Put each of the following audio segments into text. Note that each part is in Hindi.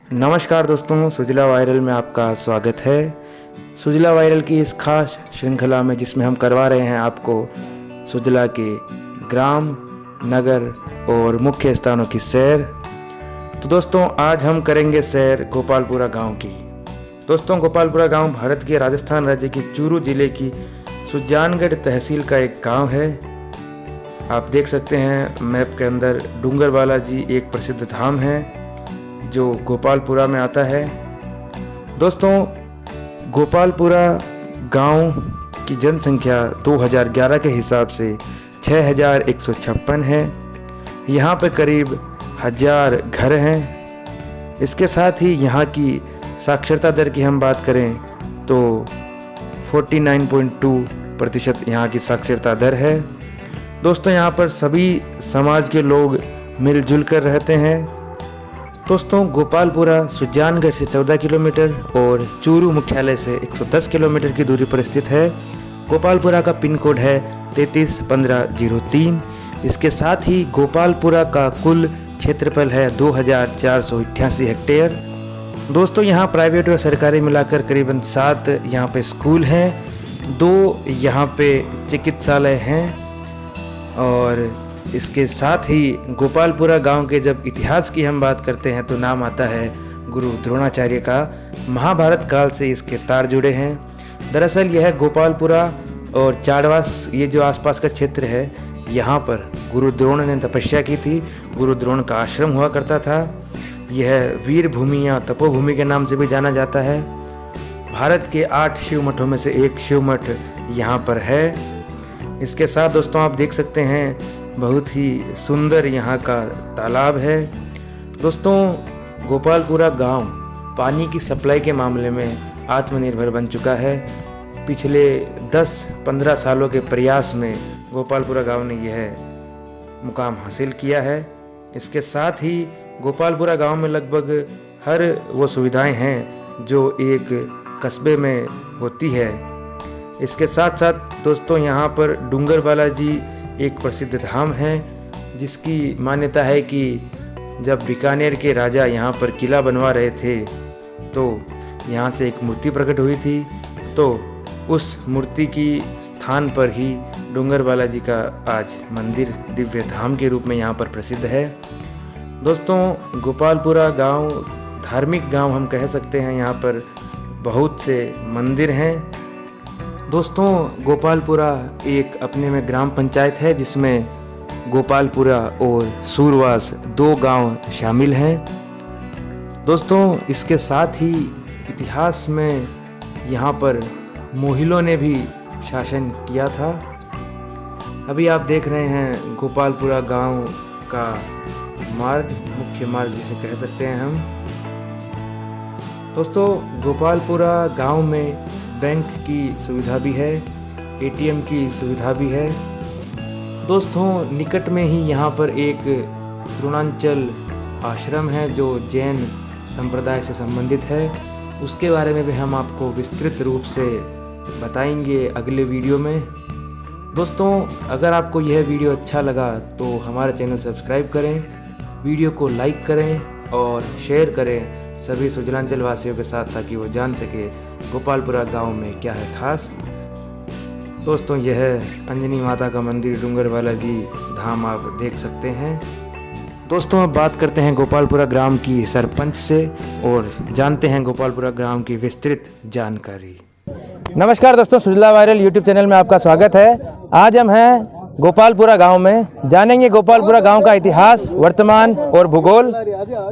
नमस्कार दोस्तों, सुजला वायरल में आपका स्वागत है। सुजला वायरल की इस खास श्रृंखला में जिसमें हम करवा रहे हैं आपको सुजला के ग्राम, नगर और मुख्य स्थानों की सैर। तो दोस्तों, आज हम करेंगे सैर गोपालपुरा गांव की। दोस्तों, गोपालपुरा गांव भारत के राजस्थान राज्य के चूरू जिले की सुजानगढ़ तहसील का एक गांव है। आप देख सकते हैं मैप के अंदर डूंगर बालाजी एक प्रसिद्ध धाम है जो गोपालपुरा में आता है। दोस्तों, गोपालपुरा गांव की जनसंख्या 2011 के हिसाब से 6156 है। यहाँ पे करीब 1000 घर हैं। इसके साथ ही यहाँ की साक्षरता दर की हम बात करें तो 49.2% यहाँ की साक्षरता दर है। दोस्तों, यहाँ पर सभी समाज के लोग मिलजुल कर रहते हैं। दोस्तों, गोपालपुरा सुजानगढ़ से 14 किलोमीटर और चूरू मुख्यालय से 110 किलोमीटर की दूरी पर स्थित है। गोपालपुरा का पिन कोड है 331503। इसके साथ ही गोपालपुरा का कुल क्षेत्रफल है 2488 हेक्टेयर। दोस्तों, यहाँ प्राइवेट और सरकारी मिलाकर करीबन 7 यहाँ पे स्कूल हैं, 2 यहाँ पे चिकित्सालय हैं। और इसके साथ ही गोपालपुरा गांव के जब इतिहास की हम बात करते हैं तो नाम आता है गुरु द्रोणाचार्य का। महाभारत काल से इसके तार जुड़े हैं। दरअसल यह गोपालपुरा और चाड़वास, ये जो आसपास का क्षेत्र है, यहाँ पर गुरु द्रोण ने तपस्या की थी। गुरु द्रोण का आश्रम हुआ करता था। यह वीर भूमि या तपोभूमि के नाम से भी जाना जाता है। भारत के 8 शिव मठों में से एक शिव मठ यहाँ पर है। इसके साथ दोस्तों, आप देख सकते हैं बहुत ही सुंदर यहाँ का तालाब है। दोस्तों, गोपालपुरा गांव पानी की सप्लाई के मामले में आत्मनिर्भर बन चुका है। पिछले 10-15 सालों के प्रयास में गोपालपुरा गांव ने यह मुकाम हासिल किया है। इसके साथ ही गोपालपुरा गांव में लगभग हर वो सुविधाएं हैं जो एक कस्बे में होती है। इसके साथ साथ दोस्तों, यहाँ पर डूंगर बालाजी एक प्रसिद्ध धाम है जिसकी मान्यता है कि जब बीकानेर के राजा यहाँ पर किला बनवा रहे थे तो यहाँ से एक मूर्ति प्रकट हुई थी। तो उस मूर्ति की स्थान पर ही डूंगर बालाजी का आज मंदिर दिव्य धाम के रूप में यहाँ पर प्रसिद्ध है। दोस्तों, गोपालपुरा गांव धार्मिक गांव हम कह सकते हैं। यहाँ पर बहुत से मंदिर हैं। दोस्तों, गोपालपुरा एक अपने में ग्राम पंचायत है जिसमें गोपालपुरा और सूरवास 2 गांव शामिल हैं। दोस्तों, इसके साथ ही इतिहास में यहाँ पर मोहिलों ने भी शासन किया था। अभी आप देख रहे हैं गोपालपुरा गांव का मार्ग, मुख्य मार्ग जिसे कह सकते हैं हम। दोस्तों, गोपालपुरा गांव में बैंक की सुविधा भी है, एटीएम की सुविधा भी है। दोस्तों, निकट में ही यहाँ पर एक द्रोणांचल आश्रम है जो जैन संप्रदाय से संबंधित है। उसके बारे में भी हम आपको विस्तृत रूप से बताएंगे अगले वीडियो में। दोस्तों, अगर आपको यह वीडियो अच्छा लगा तो हमारा चैनल सब्सक्राइब करें, वीडियो को लाइक करें और शेयर करें सभी सुजलांचल वासियों के साथ ताकि वो जान सके गोपालपुरा गांव में क्या है खास। दोस्तों, यह अंजनी माता का मंदिर डूंगर बालाजी धाम आप देख सकते हैं। दोस्तों, अब बात करते हैं गोपालपुरा ग्राम की सरपंच से और जानते हैं गोपालपुरा ग्राम की विस्तृत जानकारी। नमस्कार दोस्तों, सुजला वायरल यूट्यूब चैनल में आपका स्वागत है। आज हम हैं गोपालपुरा गांव में, जानेंगे गोपालपुरा गांव का इतिहास, वर्तमान और भूगोल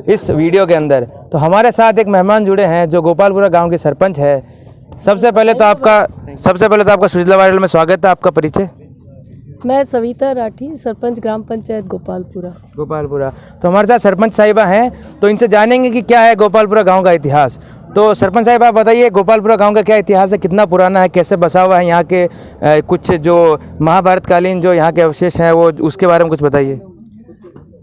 इस वीडियो के अंदर। तो हमारे साथ एक मेहमान जुड़े हैं जो गोपालपुरा गांव के सरपंच है। सबसे पहले तो आपका सुजला वायरल में स्वागत है। आपका परिचय? मैं सविता राठी, सरपंच ग्राम पंचायत गोपालपुरा। तो हमारे साथ सरपंच साहिबा हैं, तो इनसे जानेंगे कि क्या है गोपालपुरा गांव का इतिहास। तो सरपंच साहिब, आप बताइए गोपालपुरा गांव का क्या इतिहास है, कितना पुराना है, कैसे बसा हुआ है, यहाँ के कुछ जो महाभारत कालीन जो यहाँ के अवशेष हैं वो उसके बारे में कुछ बताइए।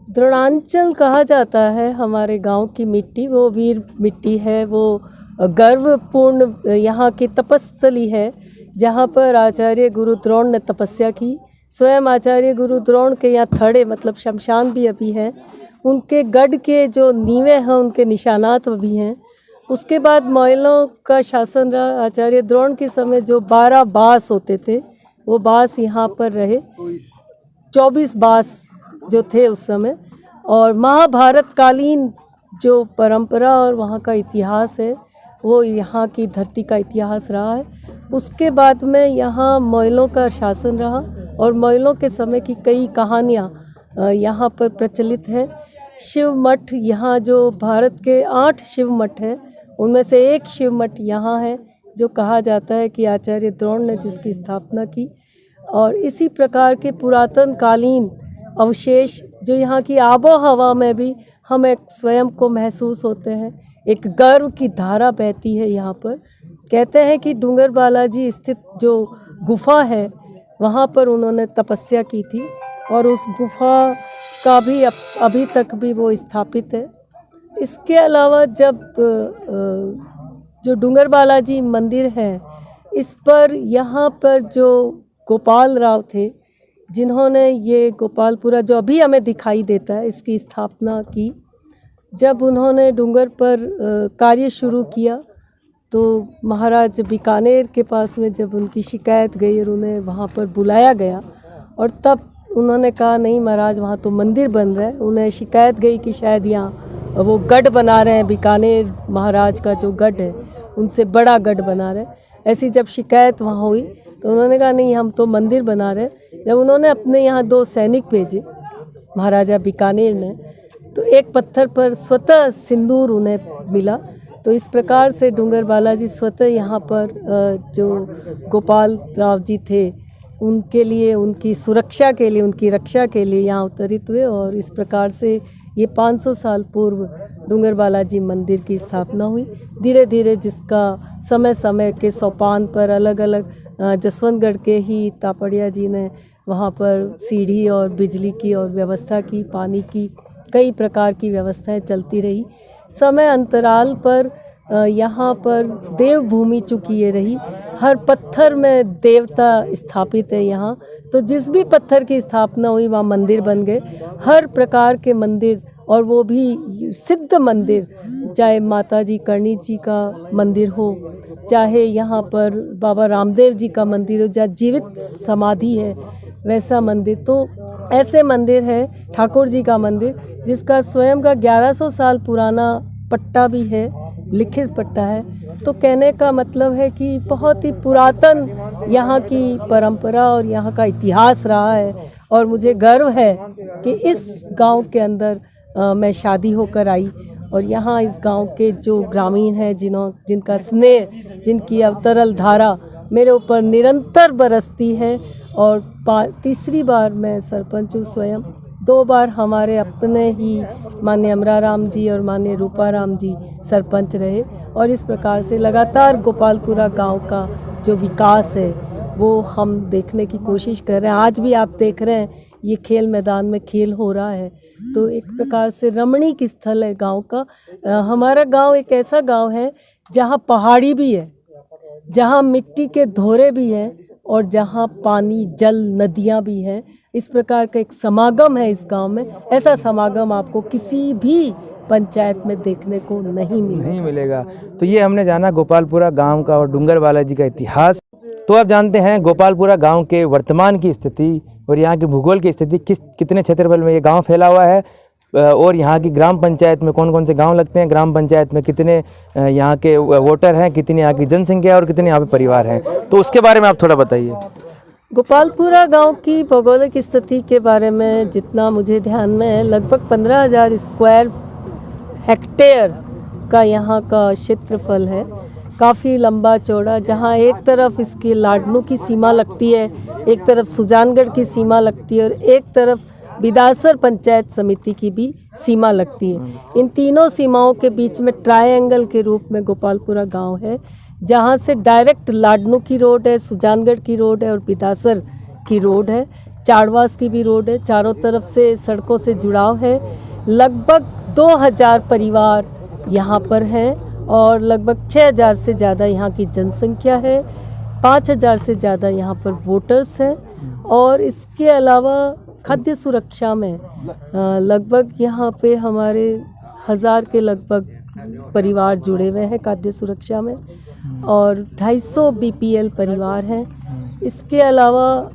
द्रोणांचल कहा जाता है हमारे गांव की मिट्टी, वो वीर मिट्टी है, वो गर्वपूर्ण यहाँ की तपस्थली है जहाँ पर आचार्य गुरु द्रोण ने तपस्या की। स्वयं आचार्य गुरु द्रोण के यहाँ थड़े मतलब शमशान भी अभी है, उनके गढ़ के जो नींवें हैं उनके निशानात अभी हैं। उसके बाद मोयलों का शासन रहा। आचार्य द्रोण के समय जो 12 बास होते थे वो बास यहाँ पर रहे, 24 बास जो थे उस समय। और महाभारत कालीन जो परंपरा और वहाँ का इतिहास है वो यहाँ की धरती का इतिहास रहा है। उसके बाद में यहाँ मोयलों का शासन रहा और मोयलों के समय की कई कहानियाँ यहाँ पर प्रचलित हैं। शिव मठ, यहाँ जो भारत के 8 शिव मठ हैं उनमें से एक शिव मठ यहाँ है जो कहा जाता है कि आचार्य द्रोण ने जिसकी स्थापना की। और इसी प्रकार के पुरातन कालीन अवशेष जो यहाँ की आबो हवा में भी हम एक स्वयं को महसूस होते हैं, एक गर्व की धारा बहती है यहाँ पर। कहते हैं कि डूंगर बालाजी स्थित जो गुफा है वहाँ पर उन्होंने तपस्या की थी और उस गुफा का भी अभी तक भी वो स्थापित है। इसके अलावा जब जो डूंगर बालाजी मंदिर है इस पर यहाँ पर जो गोपाल राव थे जिन्होंने ये गोपालपुरा जो अभी हमें दिखाई देता है इसकी स्थापना की, जब उन्होंने डूंगर पर कार्य शुरू किया तो महाराज बीकानेर के पास में जब उनकी शिकायत गई और उन्हें वहाँ पर बुलाया गया और तब उन्होंने कहा नहीं महाराज वहाँ तो मंदिर बन रहा है। उन्हें शिकायत गई कि शायद यहाँ वो गढ़ बना रहे हैं, बीकानेर महाराज का जो गढ़ है उनसे बड़ा गढ़ बना रहे हैं। ऐसी जब शिकायत वहाँ हुई तो उन्होंने कहा नहीं हम तो मंदिर बना रहे हैं। जब उन्होंने अपने यहाँ 2 सैनिक भेजे महाराजा बीकानेर ने तो एक पत्थर पर स्वतः सिंदूर उन्हें मिला। तो इस प्रकार से डूंगर बालाजी स्वतः यहाँ पर जो गोपाल राव जी थे उनके लिए, उनकी सुरक्षा के लिए, उनकी रक्षा के लिए यहाँ अवतरित हुए और इस प्रकार से ये 500 साल पूर्व डूंगर बालाजी मंदिर की स्थापना हुई। धीरे धीरे जिसका समय समय के सोपान पर अलग अलग जसवंतगढ़ के ही तापड़िया जी ने वहाँ पर सीढ़ी और बिजली की और व्यवस्था की, पानी की कई प्रकार की व्यवस्थाएं चलती रही। समय अंतराल पर यहाँ पर देवभूमि चूँकि ये रही, हर पत्थर में देवता स्थापित है यहाँ, तो जिस भी पत्थर की स्थापना हुई वहाँ मंदिर बन गए। हर प्रकार के मंदिर और वो भी सिद्ध मंदिर, चाहे माता जी करणी जी का मंदिर हो, चाहे यहाँ पर बाबा रामदेव जी का मंदिर हो जहाँ जीवित समाधि है वैसा मंदिर। तो ऐसे मंदिर है, ठाकुर जी का मंदिर जिसका स्वयं का 1100 साल पुराना पट्टा भी है, लिखित पट्टा है। तो कहने का मतलब है कि बहुत ही पुरातन यहाँ की परंपरा और यहाँ का इतिहास रहा है और मुझे गर्व है कि इस गांव के अंदर मैं शादी होकर आई और यहाँ इस गांव के जो ग्रामीण हैं जिनका स्नेह, जिनकी अवतरल धारा मेरे ऊपर निरंतर बरसती है। और तीसरी बार मैं सरपंच हूँ स्वयं। 2 बार हमारे अपने ही माननीय अमरा राम जी और माननीय रूपा राम जी सरपंच रहे और इस प्रकार से लगातार गोपालपुरा गांव का जो विकास है वो हम देखने की कोशिश कर रहे हैं। आज भी आप देख रहे हैं ये खेल मैदान में खेल हो रहा है, तो एक प्रकार से रमणीक स्थल है गांव का। हमारा गांव एक ऐसा गांव है जहां पहाड़ी भी है, जहां मिट्टी के धोरे भी हैं और जहां पानी, जल, नदियां भी हैं। इस प्रकार का एक समागम है इस गांव में। ऐसा समागम आपको किसी भी पंचायत में देखने को नहीं मिलेगा। तो ये हमने जाना गोपालपुरा गांव का और डूंगर बालाजी का इतिहास। तो आप जानते हैं गोपालपुरा गांव के वर्तमान की स्थिति और यहाँ की भूगोल की स्थिति, कितने क्षेत्रफल में ये गांव फैला हुआ है और यहाँ की ग्राम पंचायत में कौन कौन से गांव लगते हैं, ग्राम पंचायत में कितने यहाँ के वोटर हैं, कितनी यहाँ की जनसंख्या और कितने यहाँ पे परिवार हैं, तो उसके बारे में आप थोड़ा बताइए। गोपालपुरा गांव की भौगोलिक स्थिति के बारे में जितना मुझे ध्यान में है, लगभग 15,000 स्क्वायर हेक्टेयर का यहाँ का क्षेत्रफल है। काफ़ी लंबा चौड़ा, जहाँ एक तरफ इसकी लाडनू की सीमा लगती है, एक तरफ सुजानगढ़ की सीमा लगती है और एक तरफ बिदासर पंचायत समिति की भी सीमा लगती है। इन तीनों सीमाओं के बीच में ट्रायंगल के रूप में गोपालपुरा गांव है, जहां से डायरेक्ट लाडनू की रोड है, सुजानगढ़ की रोड है और बिदासर की रोड है, चाड़वास की भी रोड है। चारों तरफ से सड़कों से जुड़ाव है। लगभग 2000 परिवार यहाँ पर हैं और लगभग 6000 से ज़्यादा यहाँ की जनसंख्या है। 5,000 से ज़्यादा यहाँ पर वोटर्स हैं। और इसके अलावा खाद्य सुरक्षा में लगभग यहाँ पे हमारे 1000 के लगभग परिवार जुड़े हुए हैं खाद्य सुरक्षा में, और 250 BPL परिवार हैं। इसके अलावा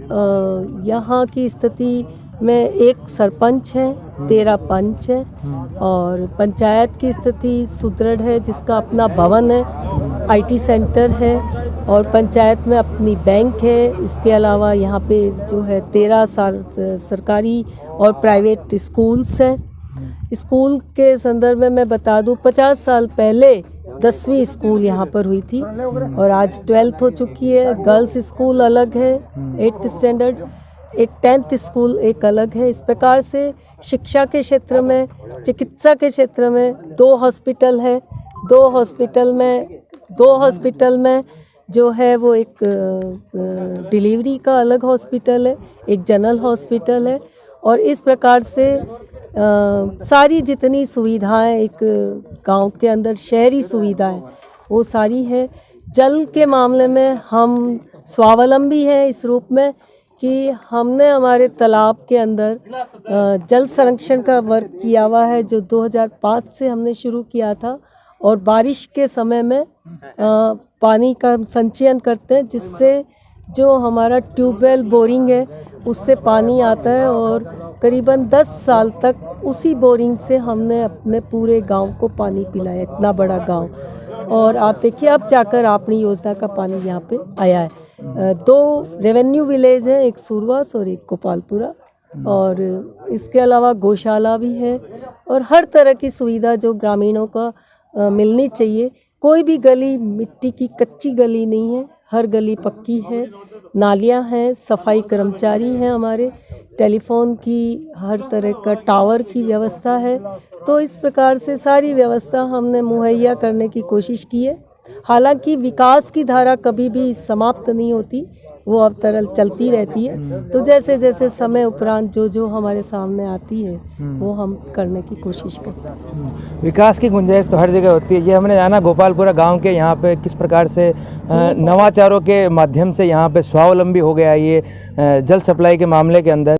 यहाँ की स्थिति में एक सरपंच है, 13 पंच है, और पंचायत की स्थिति सुदृढ़ है, जिसका अपना भवन है, IT सेंटर है, और पंचायत में अपनी बैंक है। इसके अलावा यहाँ पे जो है 13 सरकारी और प्राइवेट स्कूल्स हैं। स्कूल के संदर्भ में मैं बता दूँ, 50 साल पहले 10वीं स्कूल यहाँ पर हुई थी और आज 12th हो चुकी है। गर्ल्स स्कूल अलग है 8th स्टैंडर्ड, एक 10th स्कूल एक अलग है। इस प्रकार से शिक्षा के क्षेत्र में, चिकित्सा के क्षेत्र में 2 हॉस्पिटल है। 2 हॉस्पिटल में जो है वो एक डिलीवरी का अलग हॉस्पिटल है, एक जनरल हॉस्पिटल है, और इस प्रकार से सारी जितनी सुविधाएं एक गांव के अंदर शहरी सुविधाएं वो सारी है। जल के मामले में हम स्वावलंबी हैं इस रूप में कि हमने हमारे तालाब के अंदर जल संरक्षण का वर्क किया हुआ है, जो 2005 से हमने शुरू किया था, और बारिश के समय में पानी का संचयन करते हैं, जिससे जो हमारा ट्यूबवेल बोरिंग है उससे पानी आता है, और करीबन 10 साल तक उसी बोरिंग से हमने अपने पूरे गांव को पानी पिलाया, इतना बड़ा गांव। और आप देखिए, अब जाकर आपनी योजना का पानी यहाँ पे आया है। 2 रेवेन्यू विलेज हैं, एक सूरवास और एक गोपालपुरा, और इसके अलावा गौशाला भी है, और हर तरह की सुविधा जो ग्रामीणों का मिलनी चाहिए। कोई भी गली मिट्टी की कच्ची गली नहीं है, हर गली पक्की है, नालियाँ हैं, सफाई कर्मचारी हैं हमारे, टेलीफोन की हर तरह का टावर की व्यवस्था है। तो इस प्रकार से सारी व्यवस्था हमने मुहैया करने की कोशिश की है। हालांकि विकास की धारा कभी भी समाप्त नहीं होती, वो अब तरल चलती रहती है। तो जैसे जैसे समय उपरांत जो हमारे सामने आती है वो हम करने की कोशिश करते हैं। विकास की गुंजाइश तो हर जगह होती है। ये हमने जाना गोपालपुरा गांव के यहाँ पे किस प्रकार से नवाचारों के माध्यम से यहाँ पे स्वावलंबी हो गया ये जल सप्लाई के मामले के अंदर।